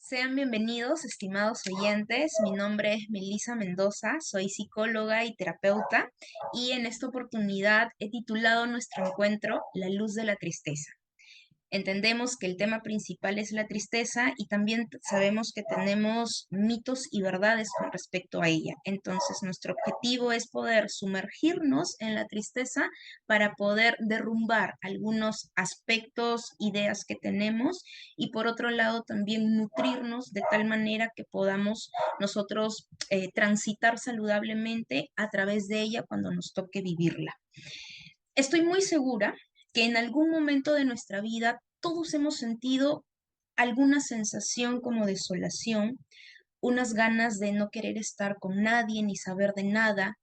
Sean bienvenidos, estimados oyentes. Mi nombre es Melissa Mendoza, soy psicóloga y terapeuta y en esta oportunidad he titulado nuestro encuentro La luz de la tristeza. Entendemos que el tema principal es la tristeza y también sabemos que tenemos mitos y verdades con respecto a ella. Entonces, nuestro objetivo es poder sumergirnos en la tristeza para poder derrumbar algunos aspectos, ideas que tenemos y por otro lado también nutrirnos de tal manera que podamos nosotros transitar saludablemente a través de ella cuando nos toque vivirla. Estoy muy segura que en algún momento de nuestra vida todos hemos sentido alguna sensación como desolación, unas ganas de no querer estar con nadie ni saber de nada,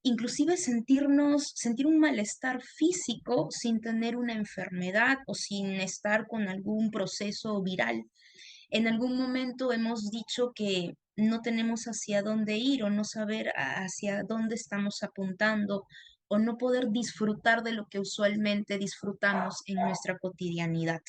inclusive sentir un malestar físico sin tener una enfermedad o sin estar con algún proceso viral. En algún momento hemos dicho que no tenemos hacia dónde ir o no saber hacia dónde estamos apuntando o no poder disfrutar de lo que usualmente disfrutamos en nuestra cotidianidad.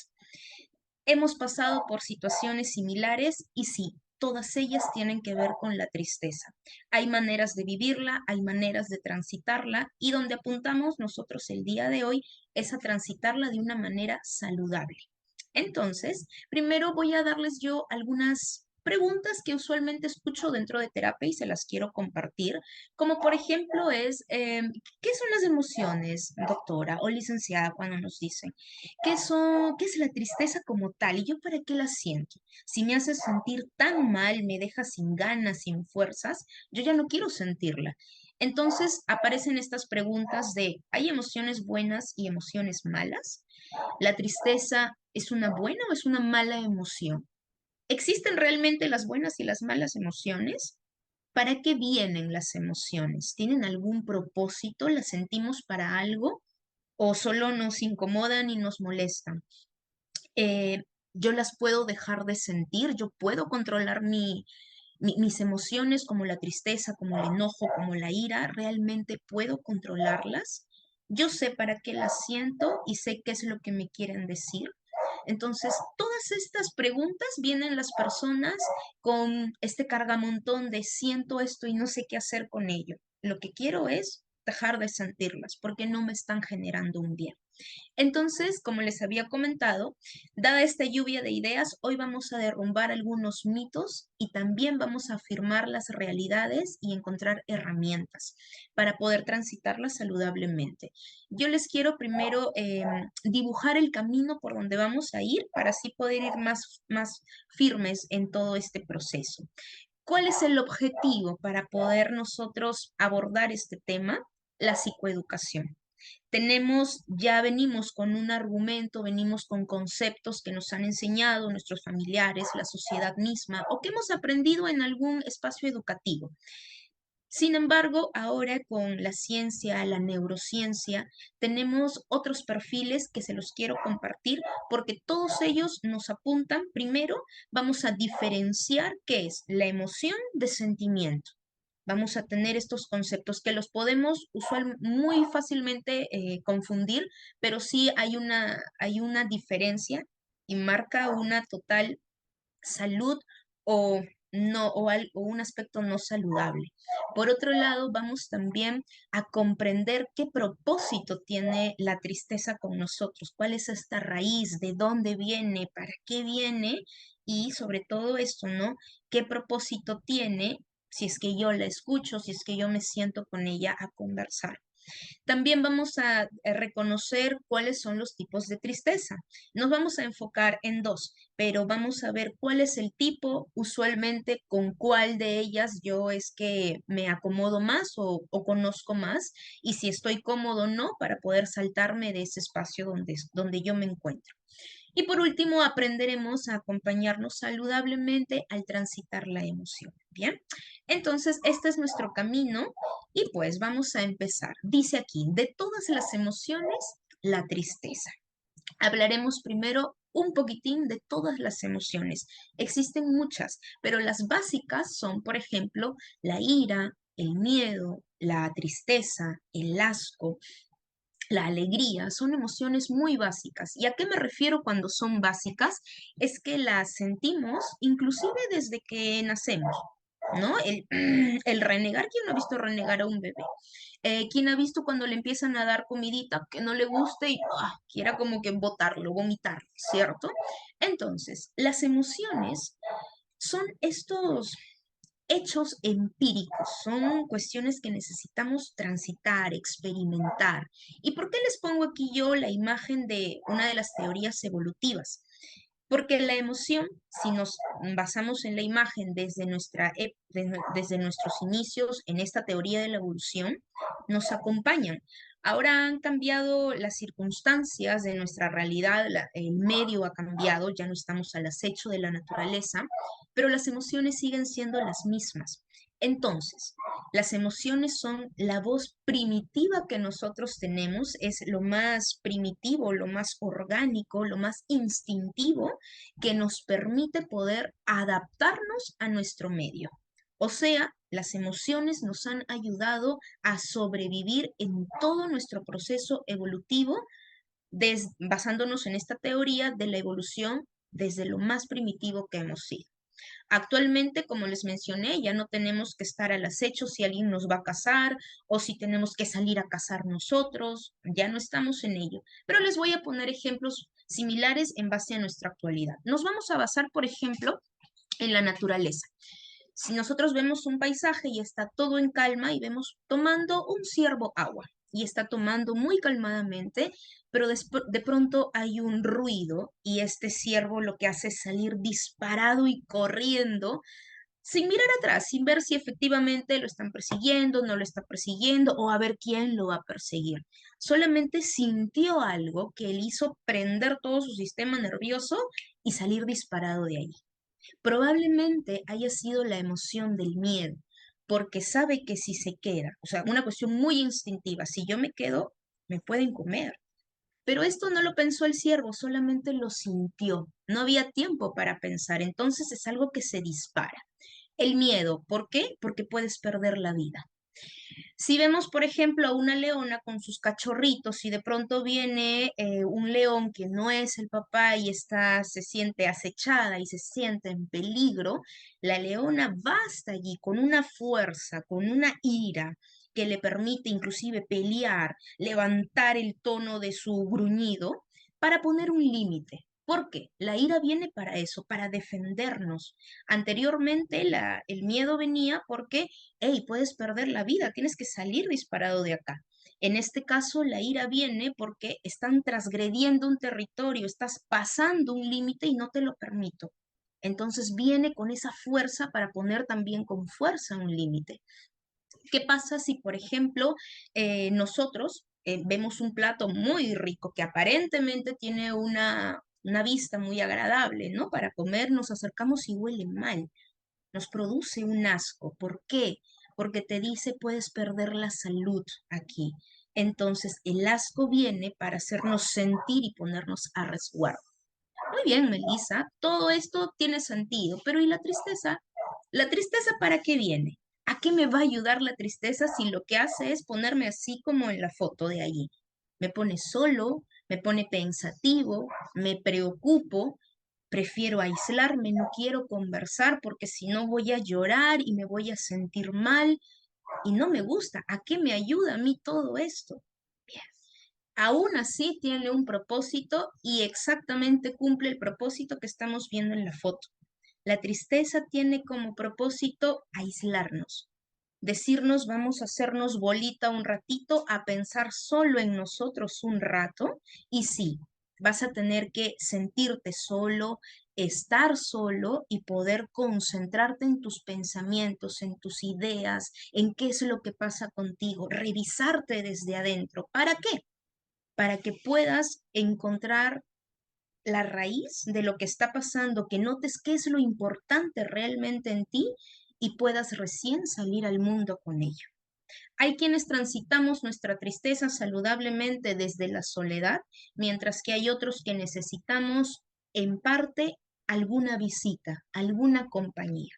Hemos pasado por situaciones similares y sí, todas ellas tienen que ver con la tristeza. Hay maneras de vivirla, hay maneras de transitarla y donde apuntamos nosotros el día de hoy es a transitarla de una manera saludable. Entonces, primero voy a darles yo algunas preguntas que usualmente escucho dentro de terapia y se las quiero compartir, como por ejemplo ¿qué son las emociones, doctora o licenciada, cuando nos dicen? ¿Qué es la tristeza como tal? ¿Y yo para qué la siento? Si me hace sentir tan mal, me deja sin ganas, sin fuerzas, yo ya no quiero sentirla. Entonces aparecen estas preguntas de, ¿hay emociones buenas y emociones malas? ¿La tristeza es una buena o es una mala emoción? ¿Existen realmente las buenas y las malas emociones? ¿Para qué vienen las emociones? ¿Tienen algún propósito? ¿Las sentimos para algo? ¿O solo nos incomodan y nos molestan? eh, yo las puedo dejar de sentir, yo puedo controlar mis emociones como la tristeza, como el enojo, como la ira, realmente puedo controlarlas. Yo sé para qué las siento y sé qué es lo que me quieren decir. Entonces, todas estas preguntas vienen las personas con este cargamontón de siento esto y no sé qué hacer con ello. Lo que quiero es dejar de sentirlas porque no me están generando un bien. Entonces, como les había comentado, dada esta lluvia de ideas, hoy vamos a derrumbar algunos mitos y también vamos a afirmar las realidades y encontrar herramientas para poder transitarlas saludablemente. Yo les quiero primero dibujar el camino por donde vamos a ir para así poder ir más firmes en todo este proceso. ¿Cuál es el objetivo para poder nosotros abordar este tema? La psicoeducación. Ya venimos con un argumento, venimos con conceptos que nos han enseñado nuestros familiares, la sociedad misma, o que hemos aprendido en algún espacio educativo. Sin embargo, ahora con la ciencia, la neurociencia, tenemos otros perfiles que se los quiero compartir porque todos ellos nos apuntan, primero, vamos a diferenciar qué es la emoción de sentimiento. Vamos a tener estos conceptos que los podemos muy fácilmente confundir, pero sí hay una diferencia y marca una total salud o no, o un aspecto no saludable. Por otro lado, vamos también a comprender qué propósito tiene la tristeza con nosotros, cuál es esta raíz, de dónde viene, para qué viene y sobre todo esto, ¿no? ¿Qué propósito tiene si es que yo la escucho, si es que yo me siento con ella a conversar? También vamos a reconocer cuáles son los tipos de tristeza. Nos vamos a enfocar en dos, pero vamos a ver cuál es el tipo, usualmente con cuál de ellas yo es que me acomodo más o conozco más, y si estoy cómodo o no para poder saltarme de ese espacio donde yo me encuentro. Y por último, aprenderemos a acompañarnos saludablemente al transitar la emoción. Bien, entonces este es nuestro camino y pues vamos a empezar. Dice aquí, de todas las emociones, la tristeza. Hablaremos primero un poquitín de todas las emociones. Existen muchas, pero las básicas son, por ejemplo, la ira, el miedo, la tristeza, el asco, la alegría, son emociones muy básicas. ¿Y a qué me refiero cuando son básicas? Es que las sentimos inclusive desde que nacemos, ¿no? El renegar, ¿quién no ha visto renegar a un bebé? ¿Quién ha visto cuando le empiezan a dar comidita que no le guste y quiera como que botarlo, vomitarlo, ¿cierto? Entonces, las emociones son estos hechos empíricos, son cuestiones que necesitamos transitar, experimentar. ¿Y por qué les pongo aquí yo la imagen de una de las teorías evolutivas? Porque la emoción, si nos basamos en la imagen desde nuestros inicios en esta teoría de la evolución, nos acompañan. Ahora han cambiado las circunstancias de nuestra realidad, el medio ha cambiado, ya no estamos al acecho de la naturaleza, pero las emociones siguen siendo las mismas. Entonces, las emociones son la voz primitiva que nosotros tenemos, es lo más primitivo, lo más orgánico, lo más instintivo que nos permite poder adaptarnos a nuestro medio. O sea, las emociones nos han ayudado a sobrevivir en todo nuestro proceso evolutivo, basándonos en esta teoría de la evolución desde lo más primitivo que hemos sido. Actualmente, como les mencioné, ya no tenemos que estar al acecho si alguien nos va a cazar o si tenemos que salir a cazar nosotros, ya no estamos en ello. Pero les voy a poner ejemplos similares en base a nuestra actualidad. Nos vamos a basar, por ejemplo, en la naturaleza. Si nosotros vemos un paisaje y está todo en calma y vemos tomando un ciervo agua y está tomando muy calmadamente, pero de pronto hay un ruido y este ciervo lo que hace es salir disparado y corriendo sin mirar atrás, sin ver si efectivamente lo están persiguiendo, no lo está persiguiendo o a ver quién lo va a perseguir. Solamente sintió algo que le hizo prender todo su sistema nervioso y salir disparado de ahí. Probablemente haya sido la emoción del miedo, porque sabe que si se queda, o sea, una cuestión muy instintiva, si yo me quedo, me pueden comer. Pero esto no lo pensó el ciervo, solamente lo sintió. No había tiempo para pensar, entonces es algo que se dispara. El miedo, ¿por qué? Porque puedes perder la vida. Si vemos, por ejemplo, a una leona con sus cachorritos y de pronto viene un león que no es el papá y se siente acechada y se siente en peligro, la leona va hasta allí con una fuerza, con una ira que le permite inclusive pelear, levantar el tono de su gruñido para poner un límite. ¿Por qué? La ira viene para eso, para defendernos. Anteriormente el miedo venía porque hey, puedes perder la vida, tienes que salir disparado de acá. En este caso, la ira viene porque están transgrediendo un territorio, estás pasando un límite y no te lo permito. Entonces viene con esa fuerza para poner también con fuerza un límite. ¿Qué pasa si, por ejemplo, nosotros vemos un plato muy rico que aparentemente tiene una vista muy agradable, ¿no? Para comer nos acercamos y huele mal, nos produce un asco. ¿Por qué? Porque te dice puedes perder la salud aquí. Entonces el asco viene para hacernos sentir y ponernos a resguardo. Muy bien, Melissa, todo esto tiene sentido, pero ¿y la tristeza? ¿La tristeza para qué viene? ¿A qué me va a ayudar la tristeza si lo que hace es ponerme así como en la foto de allí? Me pone solo, me pone pensativo, me preocupo, prefiero aislarme, no quiero conversar porque si no voy a llorar y me voy a sentir mal y no me gusta. ¿A qué me ayuda a mí todo esto? Bien. Aún así tiene un propósito y exactamente cumple el propósito que estamos viendo en la foto. La tristeza tiene como propósito aislarnos, decirnos vamos a hacernos bolita un ratito, a pensar solo en nosotros un rato y sí, vas a tener que sentirte solo, estar solo y poder concentrarte en tus pensamientos, en tus ideas, en qué es lo que pasa contigo, revisarte desde adentro. ¿Para qué? Para que puedas encontrar la raíz de lo que está pasando, que notes qué es lo importante realmente en ti y puedas recién salir al mundo con ello. Hay quienes transitamos nuestra tristeza saludablemente desde la soledad, mientras que hay otros que necesitamos en parte alguna visita, alguna compañía.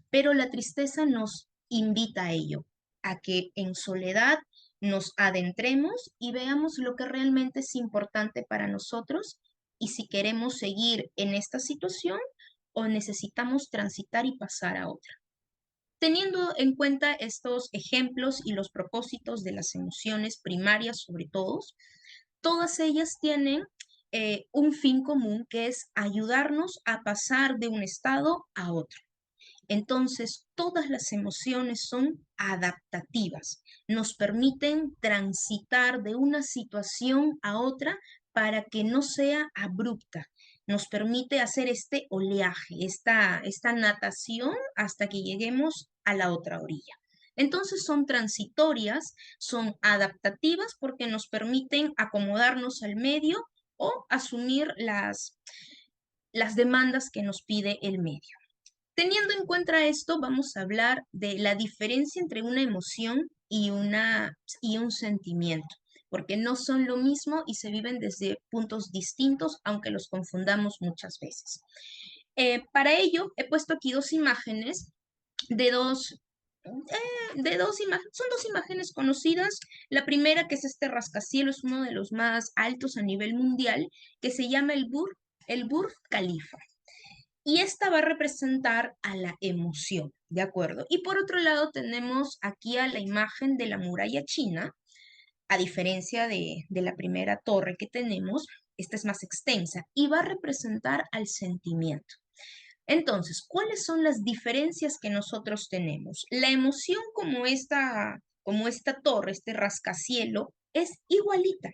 Pero la tristeza nos invita a ello, a que en soledad nos adentremos y veamos lo que realmente es importante para nosotros y si queremos seguir en esta situación o necesitamos transitar y pasar a otra. Teniendo en cuenta estos ejemplos y los propósitos de las emociones primarias sobre todos, todas ellas tienen un fin común que es ayudarnos a pasar de un estado a otro. Entonces, todas las emociones son adaptativas, nos permiten transitar de una situación a otra para que no sea abrupta. Nos permite hacer este oleaje, esta natación hasta que lleguemos a la otra orilla. Entonces son transitorias, son adaptativas porque nos permiten acomodarnos al medio o asumir las demandas que nos pide el medio. Teniendo en cuenta esto, vamos a hablar de la diferencia entre una emoción y un sentimiento, porque no son lo mismo y se viven desde puntos distintos, aunque los confundamos muchas veces. Para ello, he puesto aquí dos imágenes de dos imágenes, son dos imágenes conocidas. La primera, que es este rascacielos, es uno de los más altos a nivel mundial, que se llama el Burj Khalifa. Y esta va a representar a la emoción, ¿de acuerdo? Y por otro lado tenemos aquí a la imagen de la muralla china, a diferencia de la primera torre que tenemos, esta es más extensa y va a representar al sentimiento. Entonces, ¿cuáles son las diferencias que nosotros tenemos? La emoción como esta torre, este rascacielo, es igualita.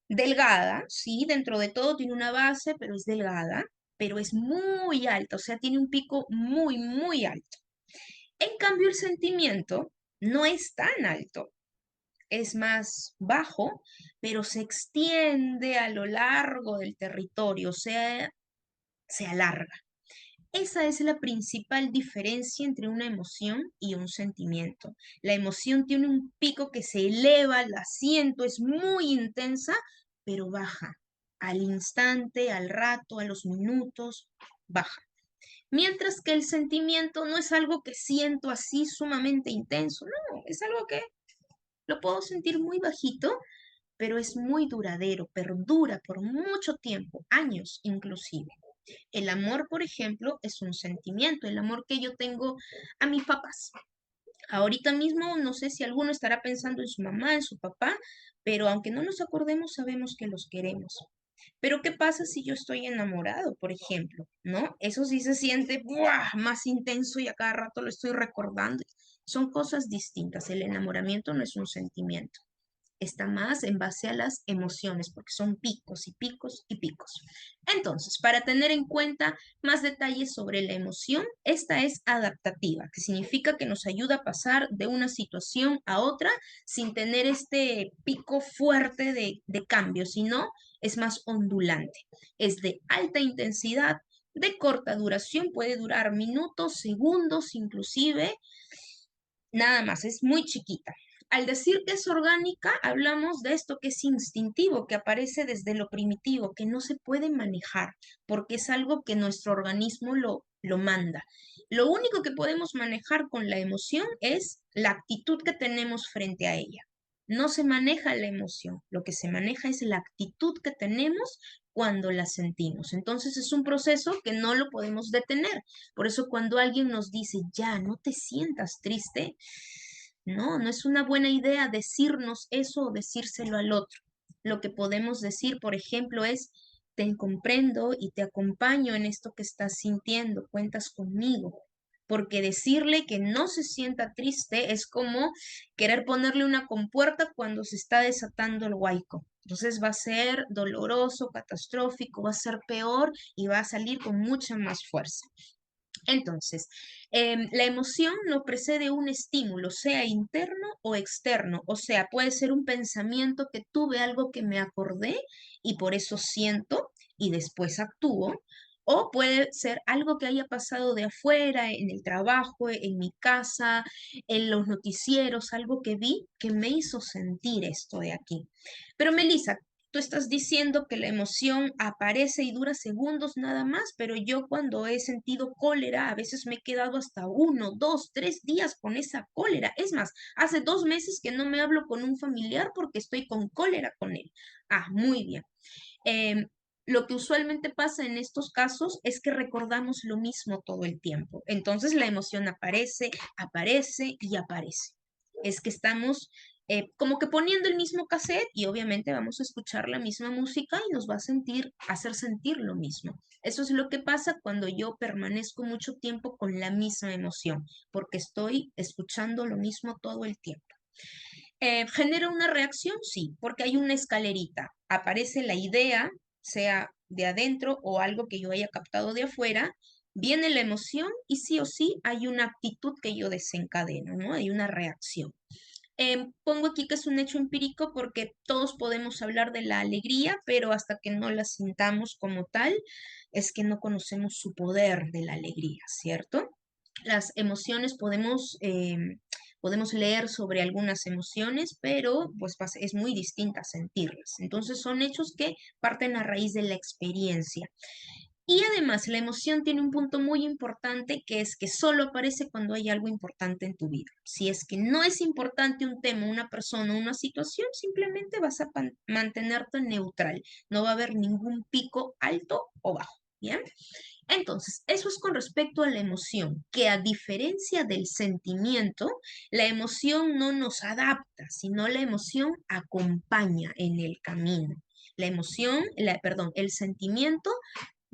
Delgada, sí, dentro de todo tiene una base, pero es delgada, pero es muy alta, o sea, tiene un pico muy, muy alto. En cambio, el sentimiento no es tan alto, es más bajo, pero se extiende a lo largo del territorio, o sea, se alarga. Esa es la principal diferencia entre una emoción y un sentimiento. La emoción tiene un pico que se eleva, la siento, es muy intensa, pero baja. Al instante, al rato, a los minutos, baja. Mientras que el sentimiento no es algo que siento así sumamente intenso, no, es algo que lo puedo sentir muy bajito, pero es muy duradero, perdura por mucho tiempo, años inclusive. El amor, por ejemplo, es un sentimiento, el amor que yo tengo a mis papás. Ahorita mismo no sé si alguno estará pensando en su mamá, en su papá, pero aunque no nos acordemos, sabemos que los queremos. Pero ¿qué pasa si yo estoy enamorado, por ejemplo? ¿No? Eso sí se siente ¡buah! Más intenso y a cada rato lo estoy recordando. Son cosas distintas. El enamoramiento no es un sentimiento, está más en base a las emociones, porque son picos y picos y picos. Entonces, para tener en cuenta más detalles sobre la emoción, esta es adaptativa, que significa que nos ayuda a pasar de una situación a otra sin tener este pico fuerte de cambio, sino es más ondulante. Es de alta intensidad, de corta duración, puede durar minutos, segundos, inclusive, nada más, es muy chiquita. Al decir que es orgánica, hablamos de esto que es instintivo, que aparece desde lo primitivo, que no se puede manejar, porque es algo que nuestro organismo lo manda. Lo único que podemos manejar con la emoción es la actitud que tenemos frente a ella. No se maneja la emoción, lo que se maneja es la actitud que tenemos cuando la sentimos. Entonces es un proceso que no lo podemos detener. Por eso cuando alguien nos dice, ya, no te sientas triste, no, no es una buena idea decirnos eso o decírselo al otro. Lo que podemos decir, por ejemplo, es, te comprendo y te acompaño en esto que estás sintiendo, cuentas conmigo. Porque decirle que no se sienta triste es como querer ponerle una compuerta cuando se está desatando el huaico. Entonces va a ser doloroso, catastrófico, va a ser peor y va a salir con mucha más fuerza. Entonces, la emoción no precede un estímulo, sea interno o externo, o sea, puede ser un pensamiento que tuve algo que me acordé y por eso siento y después actúo, o puede ser algo que haya pasado de afuera, en el trabajo, en mi casa, en los noticieros, algo que vi que me hizo sentir esto de aquí. Pero Melissa, Tú estás diciendo que la emoción aparece y dura segundos nada más, pero yo cuando he sentido cólera, a veces me he quedado hasta 1, 2, 3 días con esa cólera. Es más, hace 2 meses que no me hablo con un familiar porque estoy con cólera con él. Ah, muy bien. Em, lo que usualmente pasa en estos casos es que recordamos lo mismo todo el tiempo. Entonces la emoción aparece, aparece y aparece. Es que estamos como que poniendo el mismo cassette y obviamente vamos a escuchar la misma música y nos va a hacer sentir lo mismo. Eso es lo que pasa cuando yo permanezco mucho tiempo con la misma emoción, porque estoy escuchando lo mismo todo el tiempo. ¿Genera una reacción? Sí, porque hay una escalerita. Aparece la idea, sea de adentro o algo que yo haya captado de afuera, viene la emoción y sí o sí hay una actitud que yo desencadeno, ¿no? Hay una reacción. Pongo aquí que es un hecho empírico porque todos podemos hablar de la alegría, pero hasta que no la sintamos como tal, es que no conocemos su poder de la alegría, ¿cierto? Las emociones podemos leer sobre algunas emociones, pero pues es muy distinta sentirlas. Entonces son hechos que parten a raíz de la experiencia. Y además, la emoción tiene un punto muy importante que es que solo aparece cuando hay algo importante en tu vida. Si es que no es importante un tema, una persona, una situación, simplemente vas a mantenerte neutral. No va a haber ningún pico alto o bajo. ¿Bien? Entonces, eso es con respecto a la emoción, que a diferencia del sentimiento, la emoción no nos adapta, sino la emoción acompaña en el camino. La emoción, perdón, el sentimiento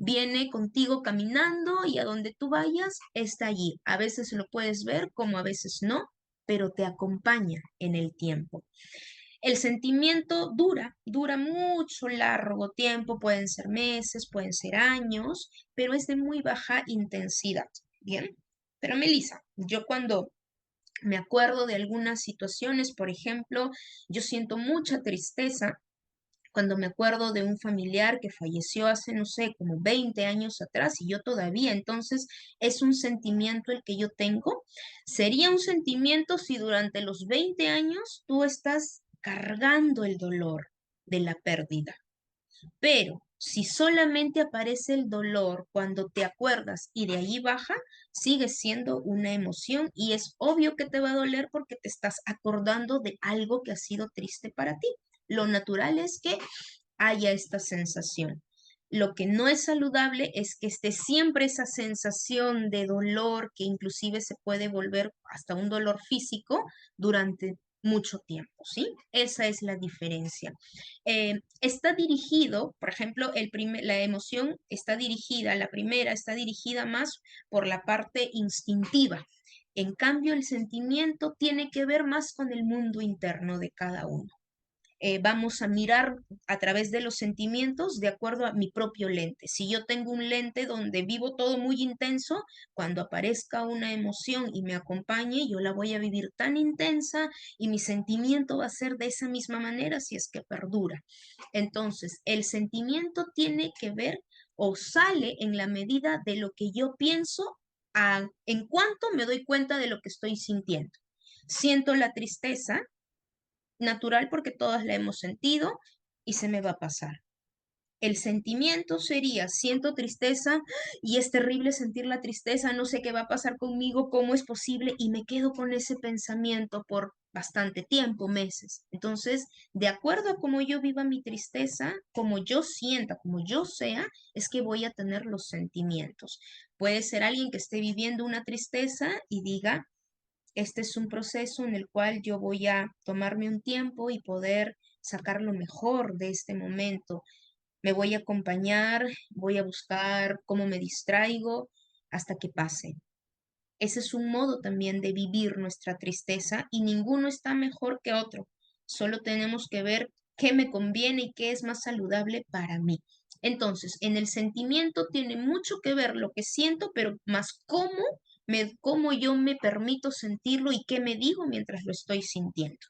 viene contigo caminando y a donde tú vayas está allí. A veces lo puedes ver como a veces no, pero te acompaña en el tiempo. El sentimiento dura mucho largo tiempo, pueden ser meses, pueden ser años, pero es de muy baja intensidad. Bien, pero Melissa, yo cuando me acuerdo de algunas situaciones, por ejemplo, yo siento mucha tristeza cuando me acuerdo de un familiar que falleció hace, no sé, como 20 años atrás y yo todavía, entonces es un sentimiento el que yo tengo. Sería un sentimiento si durante los 20 años tú estás cargando el dolor de la pérdida, pero si solamente aparece el dolor cuando te acuerdas y de allí baja, sigue siendo una emoción y es obvio que te va a doler porque te estás acordando de algo que ha sido triste para ti. Lo natural es que haya esta sensación. Lo que no es saludable es que esté siempre esa sensación de dolor que inclusive se puede volver hasta un dolor físico durante mucho tiempo, ¿sí? Esa es la diferencia. Está dirigido, por ejemplo, la emoción está dirigida, la primera está dirigida más por la parte instintiva. En cambio, el sentimiento tiene que ver más con el mundo interno de cada uno. Vamos a mirar a través de los sentimientos de acuerdo a mi propio lente. Si yo tengo un lente donde vivo todo muy intenso, cuando aparezca una emoción y me acompañe, yo la voy a vivir tan intensa y mi sentimiento va a ser de esa misma manera si es que perdura. Entonces, el sentimiento tiene que ver o sale en la medida de lo que yo pienso en cuanto me doy cuenta de lo que estoy sintiendo. Siento la tristeza, natural porque todas la hemos sentido y se me va a pasar. El sentimiento sería, siento tristeza y es terrible sentir la tristeza, no sé qué va a pasar conmigo, cómo es posible y me quedo con ese pensamiento por bastante tiempo, meses. Entonces, de acuerdo a cómo yo viva mi tristeza, como yo sienta, como yo sea, es que voy a tener los sentimientos. Puede ser alguien que esté viviendo una tristeza y diga, este es un proceso en el cual yo voy a tomarme un tiempo y poder sacar lo mejor de este momento. Me voy a acompañar, voy a buscar cómo me distraigo hasta que pase. Ese es un modo también de vivir nuestra tristeza y ninguno está mejor que otro. Solo tenemos que ver qué me conviene y qué es más saludable para mí. Entonces, en el sentimiento tiene mucho que ver lo que siento, pero más cómo yo me permito sentirlo y qué me digo mientras lo estoy sintiendo.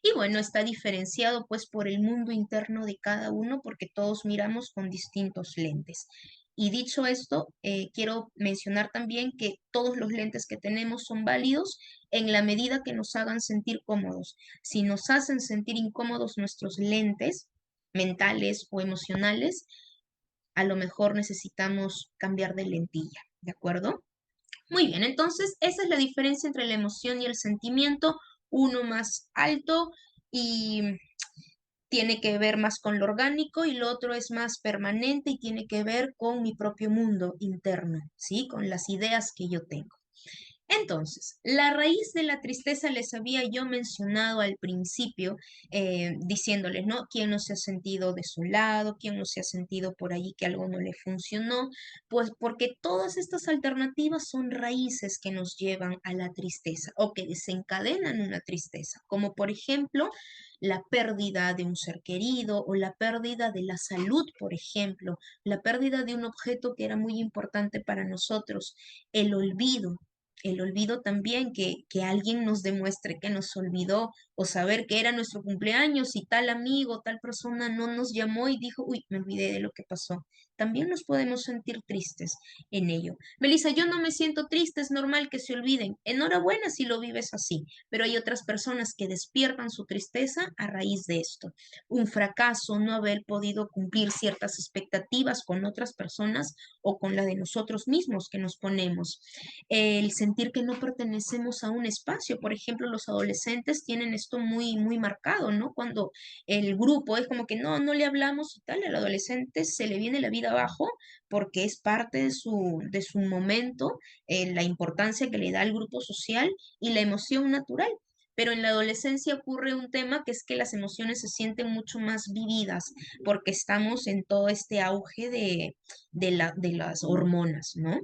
Y bueno, está diferenciado pues por el mundo interno de cada uno porque todos miramos con distintos lentes. Y dicho esto, quiero mencionar también que todos los lentes que tenemos son válidos en la medida que nos hagan sentir cómodos. Si nos hacen sentir incómodos nuestros lentes, mentales o emocionales, a lo mejor necesitamos cambiar de lentilla, ¿de acuerdo? Muy bien, entonces esa es la diferencia entre la emoción y el sentimiento, uno más alto y tiene que ver más con lo orgánico y lo otro es más permanente y tiene que ver con mi propio mundo interno, ¿sí? Con las ideas que yo tengo. Entonces, la raíz de la tristeza les había yo mencionado al principio, diciéndoles, ¿no? ¿Quién no se ha sentido de su lado? ¿Quién no se ha sentido por allí que algo no le funcionó? Pues porque todas estas alternativas son raíces que nos llevan a la tristeza o que desencadenan una tristeza, como por ejemplo la pérdida de un ser querido o la pérdida de la salud, por ejemplo, la pérdida de un objeto que era muy importante para nosotros, el olvido. El olvido también, que alguien nos demuestre que nos olvidó o saber que era nuestro cumpleaños y tal amigo, tal persona no nos llamó y dijo, uy, me olvidé de lo que pasó. También nos podemos sentir tristes en ello. Melissa, yo no me siento triste, es normal que se olviden. Enhorabuena si lo vives así, pero hay otras personas que despiertan su tristeza a raíz de esto. Un fracaso, no haber podido cumplir ciertas expectativas con otras personas o con la de nosotros mismos que nos ponemos, el sentir que no pertenecemos a un espacio. Por ejemplo, los adolescentes tienen esto muy, muy marcado, ¿no? Cuando el grupo es como que no, no le hablamos y tal, al adolescente se le viene la vida abajo porque es parte de su momento, la importancia que le da al grupo social y la emoción natural. Pero en la adolescencia ocurre un tema que es que las emociones se sienten mucho más vividas porque estamos en todo este auge de las hormonas, ¿no?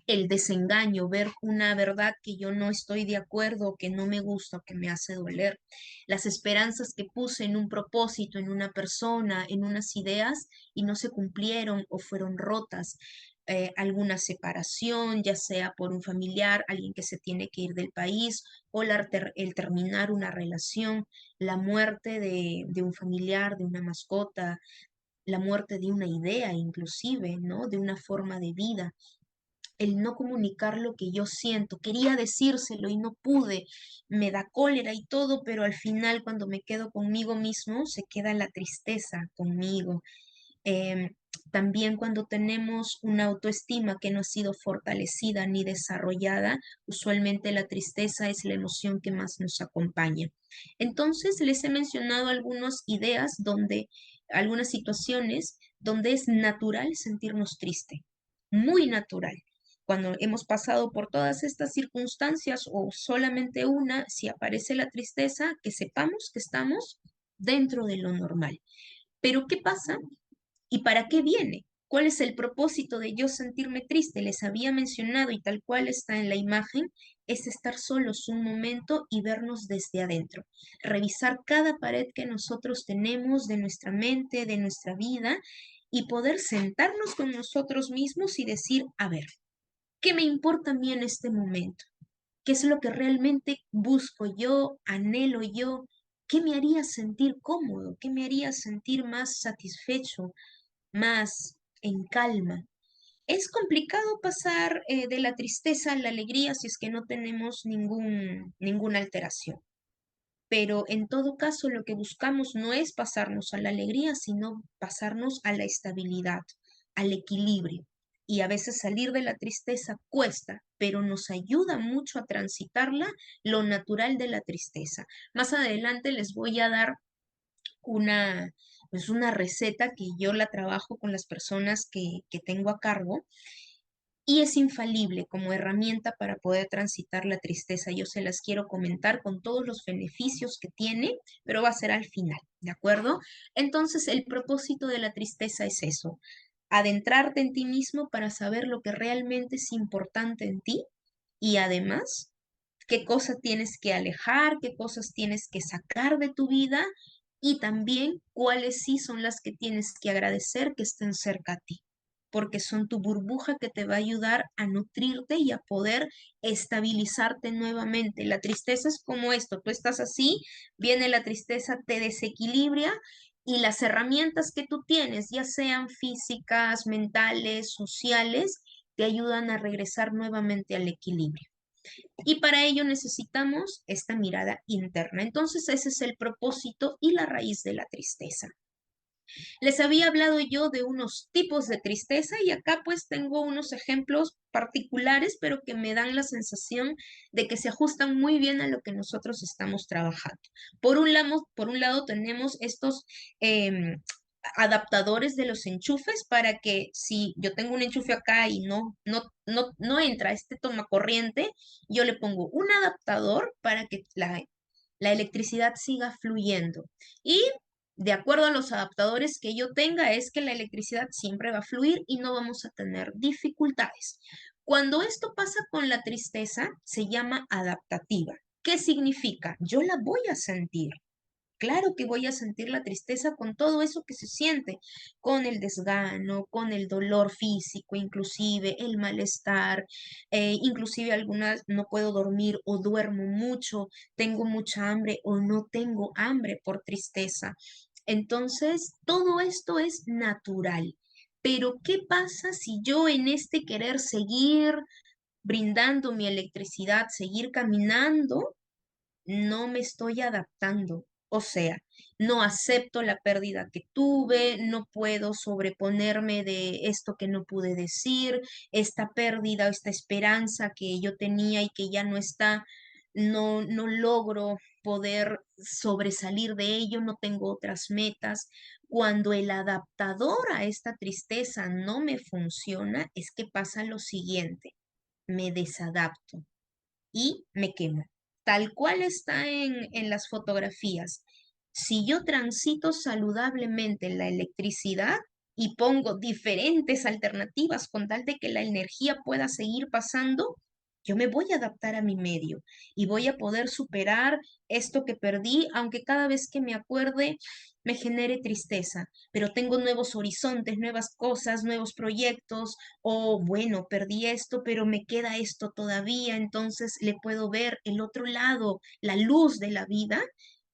El desengaño, ver una verdad que yo no estoy de acuerdo, que no me gusta, que me hace doler, las esperanzas que puse en un propósito, en una persona, en unas ideas y no se cumplieron o fueron rotas. Alguna separación, ya sea por un familiar, alguien que se tiene que ir del país, o el terminar una relación, la muerte de un familiar, de una mascota, la muerte de una idea inclusive, ¿no? De una forma de vida, el no comunicar lo que yo siento. Quería decírselo y no pude. Me da cólera y todo, pero al final cuando me quedo conmigo mismo, se queda la tristeza conmigo. Em, También cuando tenemos una autoestima que no ha sido fortalecida ni desarrollada, usualmente la tristeza es la emoción que más nos acompaña. Entonces, les he mencionado algunas ideas donde, algunas situaciones donde es natural sentirnos triste, muy natural. Cuando hemos pasado por todas estas circunstancias o solamente una, si aparece la tristeza, que sepamos que estamos dentro de lo normal. Pero ¿qué pasa y para qué viene? ¿Cuál es el propósito de yo sentirme triste? Les había mencionado y tal cual está en la imagen, es estar solos un momento y vernos desde adentro, revisar cada pared que nosotros tenemos de nuestra mente, de nuestra vida y poder sentarnos con nosotros mismos y decir, a ver, ¿qué me importa a mí en este momento? ¿Qué es lo que realmente busco yo, anhelo yo? ¿Qué me haría sentir cómodo? ¿Qué me haría sentir más satisfecho, más en calma? Es complicado pasar de la tristeza a la alegría si es que no tenemos ninguna alteración. Pero en todo caso, lo que buscamos no es pasarnos a la alegría, sino pasarnos a la estabilidad, al equilibrio. Y a veces salir de la tristeza cuesta, pero nos ayuda mucho a transitarla, lo natural de la tristeza. Más adelante les voy a dar una, pues una receta que yo la trabajo con las personas que tengo a cargo y es infalible como herramienta para poder transitar la tristeza. Yo se las quiero comentar con todos los beneficios que tiene, pero va a ser al final, ¿de acuerdo? Entonces, el propósito de la tristeza es eso, adentrarte en ti mismo para saber lo que realmente es importante en ti y además qué cosas tienes que alejar, qué cosas tienes que sacar de tu vida y también cuáles sí son las que tienes que agradecer que estén cerca a ti, porque son tu burbuja que te va a ayudar a nutrirte y a poder estabilizarte nuevamente. La tristeza es como esto, tú estás así, viene la tristeza, te desequilibra y las herramientas que tú tienes, ya sean físicas, mentales, sociales, te ayudan a regresar nuevamente al equilibrio. Y para ello necesitamos esta mirada interna. Entonces ese es el propósito y la raíz de la tristeza. Les había hablado yo de unos tipos de tristeza y acá pues tengo unos ejemplos particulares, pero que me dan la sensación de que se ajustan muy bien a lo que nosotros estamos trabajando. Por un lado tenemos estos em, adaptadores de los enchufes para que si yo tengo un enchufe acá y no entra este tomacorriente, yo le pongo un adaptador para que la electricidad siga fluyendo. Y de acuerdo a los adaptadores que yo tenga, es que la electricidad siempre va a fluir y no vamos a tener dificultades. Cuando esto pasa con la tristeza, se llama adaptativa. ¿Qué significa? Yo la voy a sentir. Claro que voy a sentir la tristeza con todo eso que se siente, con el desgano, con el dolor físico, inclusive el malestar, inclusive algunas no puedo dormir o duermo mucho, tengo mucha hambre o no tengo hambre por tristeza. Entonces, todo esto es natural. Pero, ¿qué pasa si yo en este querer seguir brindando mi electricidad, seguir caminando, no me estoy adaptando? O sea, no acepto la pérdida que tuve, no puedo sobreponerme de esto que no pude decir, esta pérdida, esta esperanza que yo tenía y que ya no está, no logro poder sobresalir de ello, no tengo otras metas. Cuando el adaptador a esta tristeza no me funciona, es que pasa lo siguiente: me desadapto y me quemo, tal cual está en las fotografías. Si yo transito saludablemente la electricidad y pongo diferentes alternativas con tal de que la energía pueda seguir pasando, yo me voy a adaptar a mi medio y voy a poder superar esto que perdí, aunque cada vez que me acuerde me genere tristeza, pero tengo nuevos horizontes, nuevas cosas, nuevos proyectos, o bueno, perdí esto, pero me queda esto todavía, entonces le puedo ver el otro lado, la luz de la vida.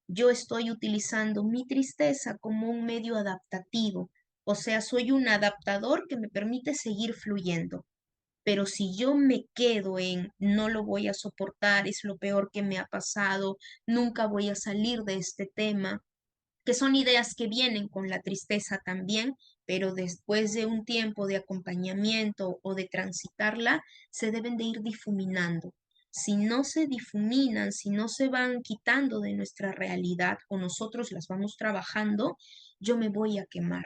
Yo estoy utilizando mi tristeza como un medio adaptativo, o sea, soy un adaptador que me permite seguir fluyendo. Pero si yo me quedo en no lo voy a soportar, es lo peor que me ha pasado, nunca voy a salir de este tema, que son ideas que vienen con la tristeza también, pero después de un tiempo de acompañamiento o de transitarla, se deben de ir difuminando. Si no se difuminan, si no se van quitando de nuestra realidad o nosotros las vamos trabajando, yo me voy a quemar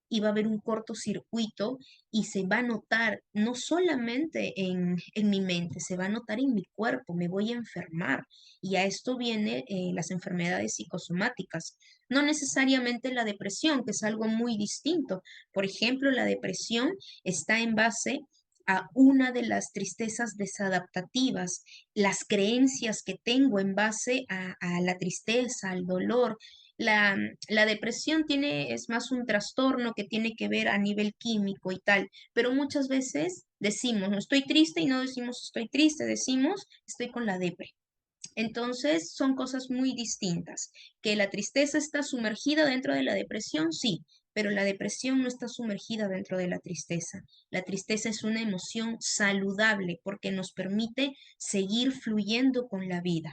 y va a haber un cortocircuito y se va a notar no solamente en mi mente, se va a notar en mi cuerpo, me voy a enfermar. Y a esto vienen las enfermedades psicosomáticas, no necesariamente la depresión, que es algo muy distinto. Por ejemplo, la depresión está en base a una de las tristezas desadaptativas, las creencias que tengo en base a la tristeza, al dolor. La depresión es más un trastorno que tiene que ver a nivel químico y tal, pero muchas veces decimos, no estoy triste y no decimos estoy triste, decimos estoy con la depre. Entonces, son cosas muy distintas. Que la tristeza está sumergida dentro de la depresión, sí, pero la depresión no está sumergida dentro de la tristeza. La tristeza es una emoción saludable porque nos permite seguir fluyendo con la vida.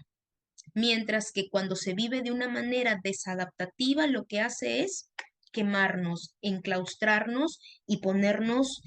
Mientras que cuando se vive de una manera desadaptativa, lo que hace es quemarnos, enclaustrarnos y ponernos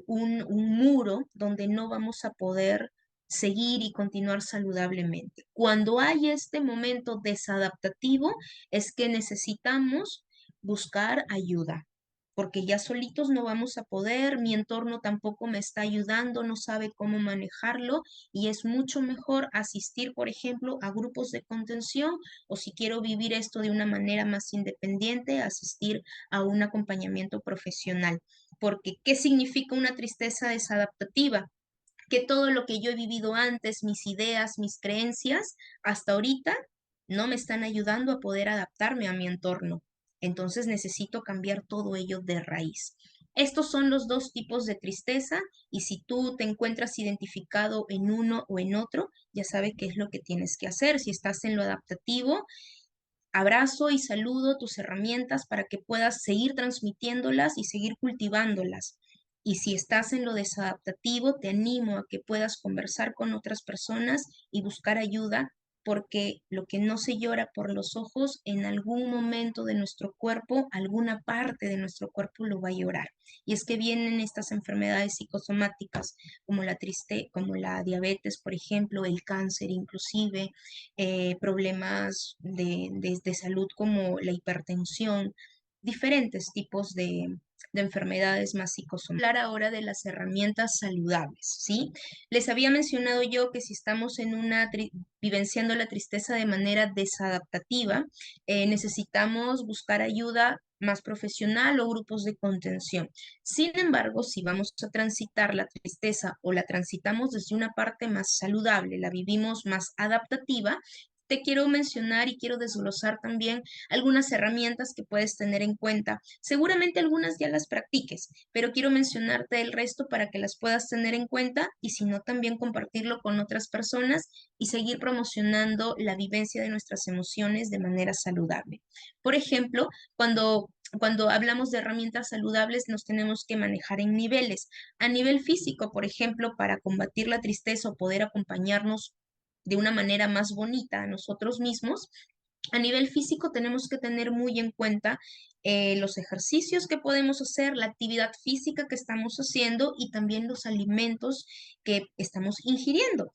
un muro donde no vamos a poder seguir y continuar saludablemente. Cuando hay este momento desadaptativo, es que necesitamos buscar ayuda, porque ya solitos no vamos a poder, mi entorno tampoco me está ayudando, no sabe cómo manejarlo y es mucho mejor asistir, por ejemplo, a grupos de contención o si quiero vivir esto de una manera más independiente, asistir a un acompañamiento profesional. Porque, ¿qué significa una tristeza desadaptativa? Que todo lo que yo he vivido antes, mis ideas, mis creencias, hasta ahorita no me están ayudando a poder adaptarme a mi entorno. Entonces necesito cambiar todo ello de raíz. Estos son los dos tipos de tristeza y si tú te encuentras identificado en uno o en otro, ya sabes qué es lo que tienes que hacer. Si estás en lo adaptativo, abrazo y saludo tus herramientas para que puedas seguir transmitiéndolas y seguir cultivándolas. Y si estás en lo desadaptativo, te animo a que puedas conversar con otras personas y buscar ayuda porque lo que no se llora por los ojos, en algún momento de nuestro cuerpo, alguna parte de nuestro cuerpo lo va a llorar. Y es que vienen estas enfermedades psicosomáticas como como la diabetes, por ejemplo, el cáncer inclusive, problemas de salud como la hipertensión, diferentes tipos de enfermedades más psicosomáticas. Hablar ahora de las herramientas saludables, ¿sí? Les había mencionado yo que si estamos en vivenciando la tristeza de manera desadaptativa, necesitamos buscar ayuda más profesional o grupos de contención. Sin embargo, si vamos a transitar la tristeza o la transitamos desde una parte más saludable, la vivimos más adaptativa, te quiero mencionar y quiero desglosar también algunas herramientas que puedes tener en cuenta. Seguramente algunas ya las practiques, pero quiero mencionarte el resto para que las puedas tener en cuenta y si no, también compartirlo con otras personas y seguir promocionando la vivencia de nuestras emociones de manera saludable. Por ejemplo, cuando hablamos de herramientas saludables, nos tenemos que manejar en niveles. A nivel físico, por ejemplo, para combatir la tristeza o poder acompañarnos de una manera más bonita a nosotros mismos, a nivel físico tenemos que tener muy en cuenta los ejercicios que podemos hacer, la actividad física que estamos haciendo y también los alimentos que estamos ingiriendo.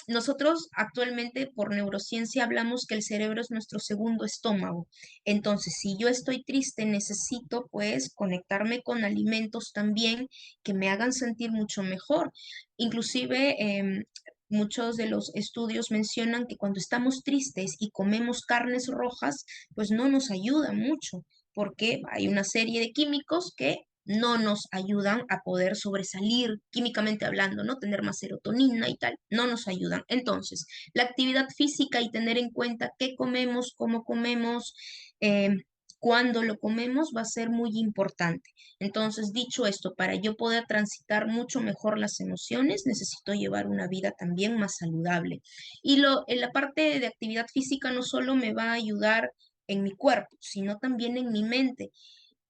Nosotros actualmente por neurociencia hablamos que el cerebro es nuestro segundo estómago. Entonces, si yo estoy triste, necesito pues conectarme con alimentos también que me hagan sentir mucho mejor. Inclusive, muchos de los estudios mencionan que cuando estamos tristes y comemos carnes rojas, pues no nos ayuda mucho, porque hay una serie de químicos que no nos ayudan a poder sobresalir químicamente hablando, ¿no? Tener más serotonina y tal, no nos ayudan. Entonces, la actividad física y tener en cuenta qué comemos, cómo comemos, eh, cuándo lo comemos va a ser muy importante. Entonces, dicho esto, para yo poder transitar mucho mejor las emociones, necesito llevar una vida también más saludable. Y en la parte de actividad física no solo me va a ayudar en mi cuerpo, sino también en mi mente.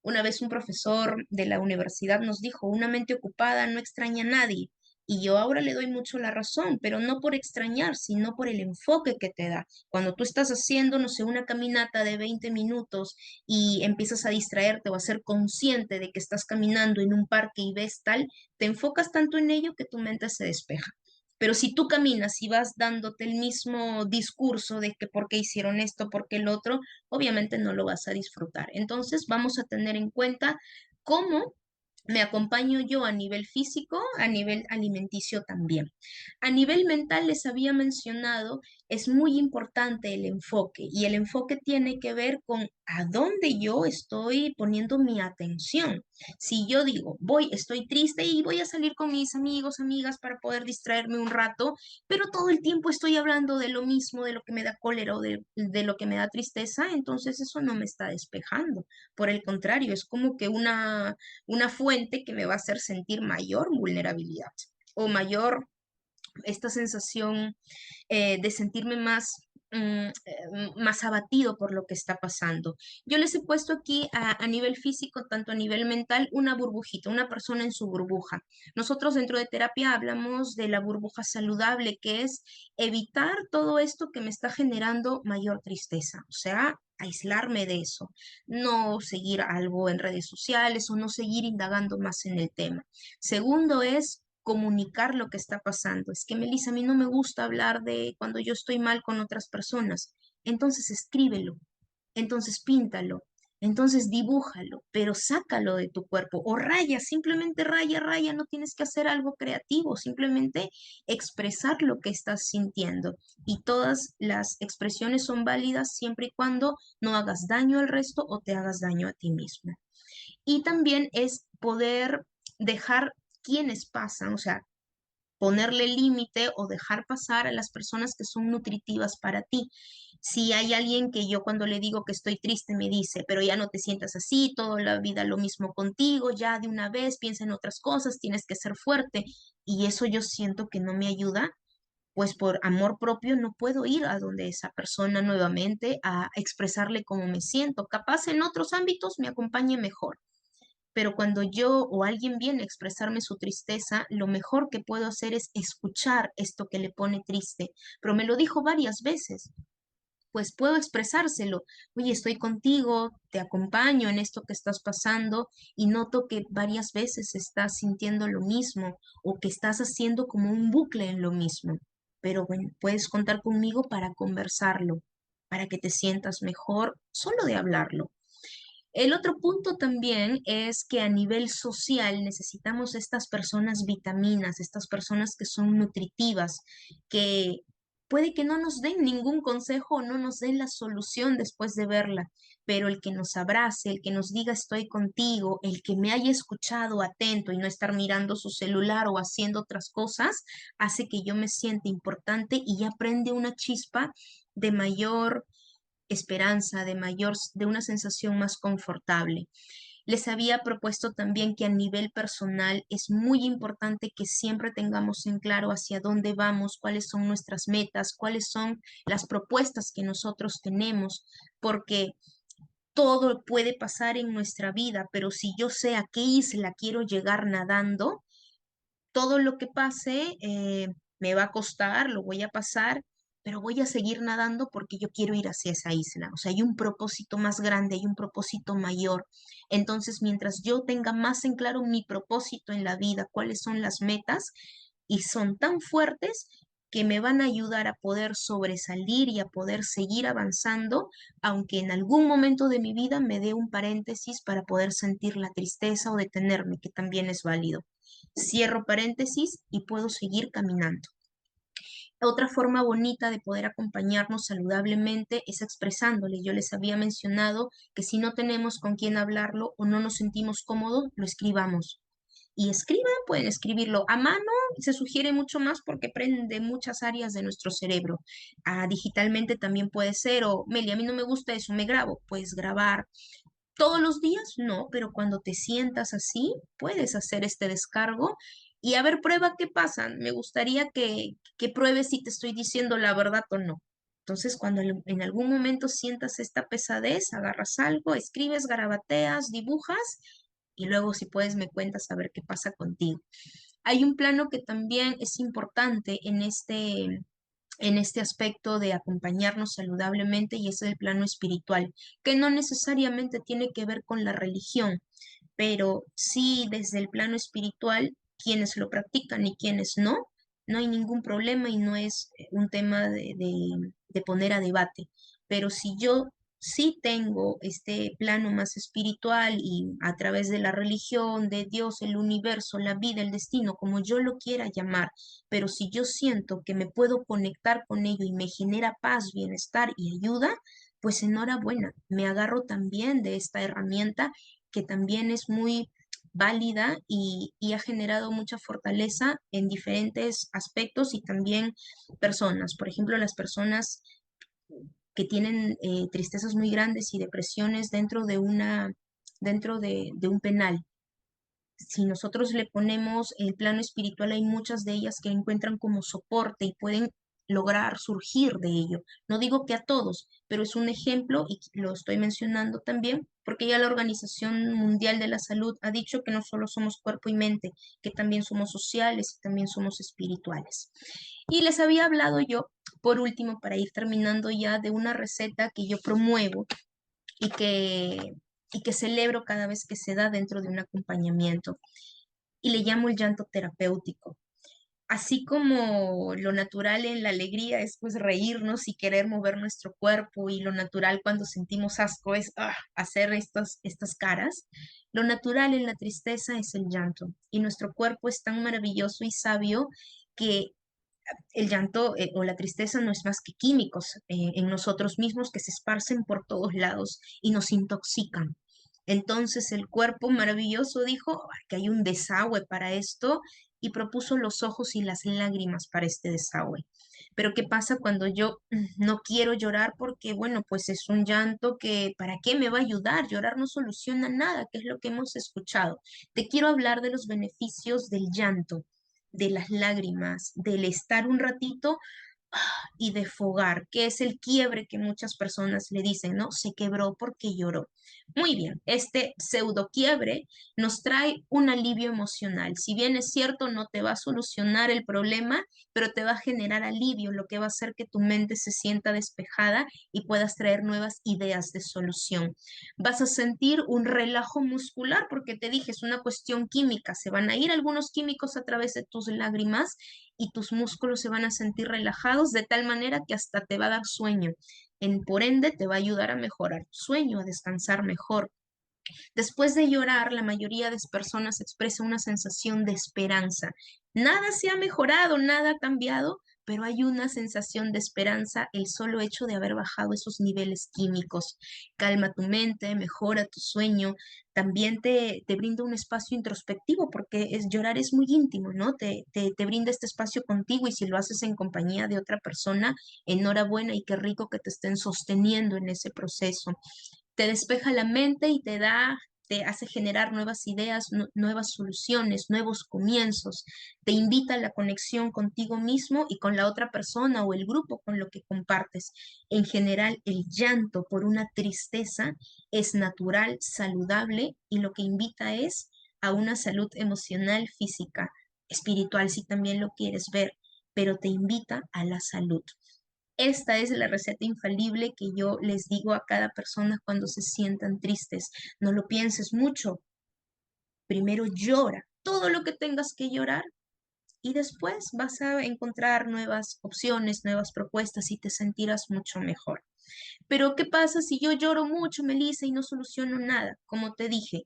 Una vez un profesor de la universidad nos dijo, una mente ocupada no extraña a nadie. Y yo ahora le doy mucho la razón, pero no por extrañar, sino por el enfoque que te da. Cuando tú estás haciendo, no sé, una caminata de 20 minutos y empiezas a distraerte o a ser consciente de que estás caminando en un parque y ves tal, te enfocas tanto en ello que tu mente se despeja. Pero si tú caminas y vas dándote el mismo discurso de que por qué hicieron esto, por qué el otro, obviamente no lo vas a disfrutar. Entonces vamos a tener en cuenta cómo me acompaño yo a nivel físico, a nivel alimenticio también. A nivel mental les había mencionado, es muy importante el enfoque y el enfoque tiene que ver con a dónde yo estoy poniendo mi atención. Si yo digo, estoy triste y voy a salir con mis amigos, amigas para poder distraerme un rato, pero todo el tiempo estoy hablando de lo mismo, de lo que me da cólera o de lo que me da tristeza, entonces eso no me está despejando. Por el contrario, es como que una fuente que me va a hacer sentir mayor vulnerabilidad o mayor esta sensación de sentirme más abatido por lo que está pasando. Yo les he puesto aquí a nivel físico, tanto a nivel mental, una burbujita, una persona en su burbuja. Nosotros dentro de terapia hablamos de la burbuja saludable, que es evitar todo esto que me está generando mayor tristeza, o sea, aislarme de eso, no seguir algo en redes sociales o no seguir indagando más en el tema. Segundo es comunicar lo que está pasando. Es que, Melissa, a mí no me gusta hablar de cuando yo estoy mal con otras personas. Entonces escríbelo, entonces píntalo, entonces dibújalo, pero sácalo de tu cuerpo o raya, simplemente raya, raya, no tienes que hacer algo creativo, simplemente expresar lo que estás sintiendo. Y todas las expresiones son válidas siempre y cuando no hagas daño al resto o te hagas daño a ti mismo. Y también es poder dejar quienes pasan, o sea, ponerle límite o dejar pasar a las personas que son nutritivas para ti. Si hay alguien que yo cuando le digo que estoy triste me dice, pero ya no te sientas así, toda la vida lo mismo contigo, ya de una vez piensa en otras cosas, tienes que ser fuerte. Y eso yo siento que no me ayuda, pues por amor propio no puedo ir a donde esa persona nuevamente a expresarle cómo me siento. Capaz en otros ámbitos me acompañe mejor, pero cuando yo o alguien viene a expresarme su tristeza, lo mejor que puedo hacer es escuchar esto que le pone triste, pero me lo dijo varias veces, pues puedo expresárselo. Oye, estoy contigo, te acompaño en esto que estás pasando y noto que varias veces estás sintiendo lo mismo o que estás haciendo como un bucle en lo mismo. Pero bueno, puedes contar conmigo para conversarlo, para que te sientas mejor solo de hablarlo. El otro punto también es que a nivel social necesitamos estas personas vitaminas, estas personas que son nutritivas, que puede que no nos den ningún consejo o no nos den la solución después de verla, pero el que nos abrace, el que nos diga estoy contigo, el que me haya escuchado atento y no estar mirando su celular o haciendo otras cosas, hace que yo me sienta importante y ya prende una chispa de mayor esperanza, de una sensación más confortable. Les había propuesto también que a nivel personal es muy importante que siempre tengamos en claro hacia dónde vamos, cuáles son nuestras metas, cuáles son las propuestas que nosotros tenemos, porque todo puede pasar en nuestra vida, pero si yo sé a qué isla quiero llegar nadando, todo lo que pase me va a costar, lo voy a pasar, pero voy a seguir nadando porque yo quiero ir hacia esa isla. O sea, hay un propósito más grande, hay un propósito mayor. Entonces, mientras yo tenga más en claro mi propósito en la vida, cuáles son las metas, y son tan fuertes que me van a ayudar a poder sobresalir y a poder seguir avanzando, aunque en algún momento de mi vida me dé un paréntesis para poder sentir la tristeza o detenerme, que también es válido. Cierro paréntesis y puedo seguir caminando. Otra forma bonita de poder acompañarnos saludablemente es expresándole. Yo les había mencionado que si no tenemos con quién hablarlo o no nos sentimos cómodos, lo escribamos. Y escriban, pueden escribirlo a mano, se sugiere mucho más porque prende muchas áreas de nuestro cerebro. Digitalmente también puede ser, o Meli, a mí no me gusta eso, me grabo, puedes grabar. Todos los días, no, pero cuando te sientas así, puedes hacer este descargo y a ver, prueba qué pasa. Me gustaría que pruebes si te estoy diciendo la verdad o no. Entonces, cuando en algún momento sientas esta pesadez, agarras algo, escribes, garabateas, dibujas y luego si puedes me cuentas a ver qué pasa contigo. Hay un plano que también es importante en este aspecto de acompañarnos saludablemente y es el plano espiritual, que no necesariamente tiene que ver con la religión, pero sí desde el plano espiritual, quienes lo practican y quienes no, no hay ningún problema y no es un tema de poner a debate. Pero si yo sí tengo este plano más espiritual y a través de la religión, de Dios, el universo, la vida, el destino, como yo lo quiera llamar, pero si yo siento que me puedo conectar con ello y me genera paz, bienestar y ayuda, pues enhorabuena, me agarro también de esta herramienta que también es muy válida y ha generado mucha fortaleza en diferentes aspectos y también personas. Por ejemplo, las personas que tienen tristezas muy grandes y depresiones dentro de un penal. Si nosotros le ponemos el plano espiritual, hay muchas de ellas que encuentran como soporte y pueden lograr surgir de ello. No digo que a todos, pero es un ejemplo y lo estoy mencionando también porque ya la Organización Mundial de la Salud ha dicho que no solo somos cuerpo y mente, que también somos sociales y también somos espirituales. Y les había hablado yo, por último, para ir terminando ya, de una receta que yo promuevo y y que celebro cada vez que se da dentro de un acompañamiento. Y le llamo el llanto terapéutico. Así como lo natural en la alegría es pues reírnos y querer mover nuestro cuerpo y lo natural cuando sentimos asco es hacer estas caras, lo natural en la tristeza es el llanto y nuestro cuerpo es tan maravilloso y sabio que el llanto o la tristeza no es más que químicos en nosotros mismos que se esparcen por todos lados y nos intoxican. Entonces el cuerpo maravilloso dijo que hay un desagüe para esto y propuso los ojos y las lágrimas para este desagüe. Pero ¿qué pasa cuando yo no quiero llorar? Porque, bueno, pues es un llanto que, ¿para qué me va a ayudar? Llorar no soluciona nada, que es lo que hemos escuchado. Te quiero hablar de los beneficios del llanto, de las lágrimas, del estar un ratito. y defogar, que es el quiebre que muchas personas le dicen, ¿no? Se quebró porque lloró. Muy bien, este pseudo quiebre nos trae un alivio emocional. Si bien es cierto, no te va a solucionar el problema, pero te va a generar alivio, lo que va a hacer que tu mente se sienta despejada y puedas traer nuevas ideas de solución. Vas a sentir un relajo muscular porque te dije, es una cuestión química, se van a ir algunos químicos a través de tus lágrimas y tus músculos se van a sentir relajados de tal manera que hasta te va a dar sueño. Por ende, te va a ayudar a mejorar tu sueño, a descansar mejor. Después de llorar, la mayoría de las personas expresa una sensación de esperanza. Nada se ha mejorado, nada ha cambiado, pero hay una sensación de esperanza, el solo hecho de haber bajado esos niveles químicos. Calma tu mente, mejora tu sueño, también te brinda un espacio introspectivo, porque llorar es muy íntimo, ¿no? Te brinda este espacio contigo y si lo haces en compañía de otra persona, enhorabuena y qué rico que te estén sosteniendo en ese proceso. Te despeja la mente y te hace generar nuevas ideas, nuevas soluciones, nuevos comienzos. Te invita a la conexión contigo mismo y con la otra persona o el grupo con lo que compartes. En general, el llanto por una tristeza es natural, saludable y lo que invita es a una salud emocional, física, espiritual, si también lo quieres ver, pero te invita a la salud. Esta es la receta infalible que yo les digo a cada persona cuando se sientan tristes. No lo pienses mucho. Primero llora todo lo que tengas que llorar y después vas a encontrar nuevas opciones, nuevas propuestas y te sentirás mucho mejor. Pero ¿qué pasa si yo lloro mucho, Melissa, y no soluciono nada? Como te dije,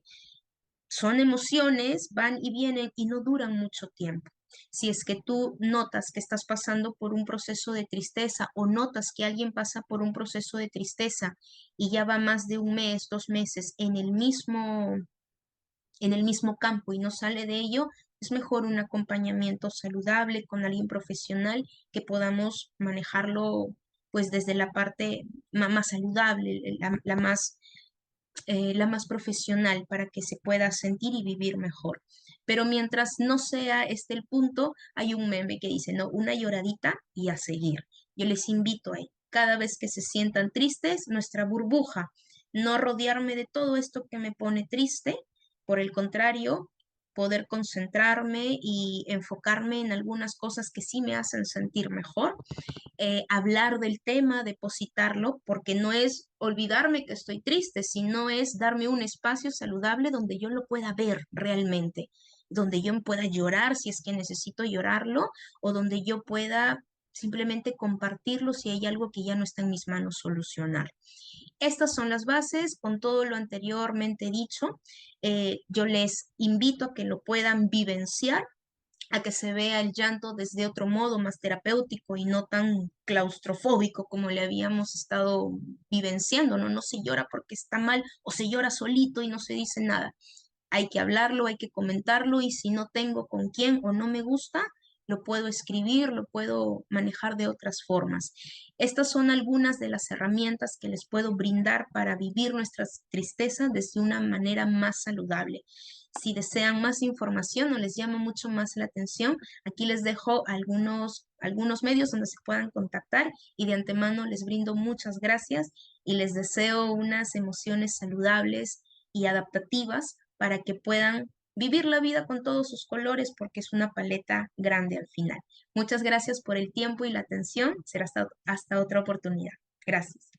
son emociones, van y vienen y no duran mucho tiempo. Si es que tú notas que estás pasando por un proceso de tristeza o notas que alguien pasa por un proceso de tristeza y ya va más de un mes, 2 meses en el mismo campo y no sale de ello, es mejor un acompañamiento saludable con alguien profesional que podamos manejarlo pues desde la parte más saludable, la más profesional para que se pueda sentir y vivir mejor. Pero mientras no sea este el punto, hay un meme que dice, no, una lloradita y a seguir. Yo les invito a cada vez que se sientan tristes, nuestra burbuja, no rodearme de todo esto que me pone triste, por el contrario, poder concentrarme y enfocarme en algunas cosas que sí me hacen sentir mejor, hablar del tema, depositarlo, porque no es olvidarme que estoy triste, sino es darme un espacio saludable donde yo lo pueda ver realmente, donde yo pueda llorar si es que necesito llorarlo, o donde yo pueda simplemente compartirlo si hay algo que ya no está en mis manos solucionar. Estas son las bases, con todo lo anteriormente dicho, yo les invito a que lo puedan vivenciar, a que se vea el llanto desde otro modo, más terapéutico y no tan claustrofóbico como le habíamos estado vivenciando, ¿no? No se llora porque está mal o se llora solito y no se dice nada. Hay que hablarlo, hay que comentarlo y si no tengo con quién o no me gusta, lo puedo escribir, lo puedo manejar de otras formas. Estas son algunas de las herramientas que les puedo brindar para vivir nuestras tristezas desde una manera más saludable. Si desean más información o les llama mucho más la atención, aquí les dejo algunos medios donde se puedan contactar y de antemano les brindo muchas gracias y les deseo unas emociones saludables y adaptativas para que puedan vivir la vida con todos sus colores porque es una paleta grande al final. Muchas gracias por el tiempo y la atención. Será hasta otra oportunidad. Gracias.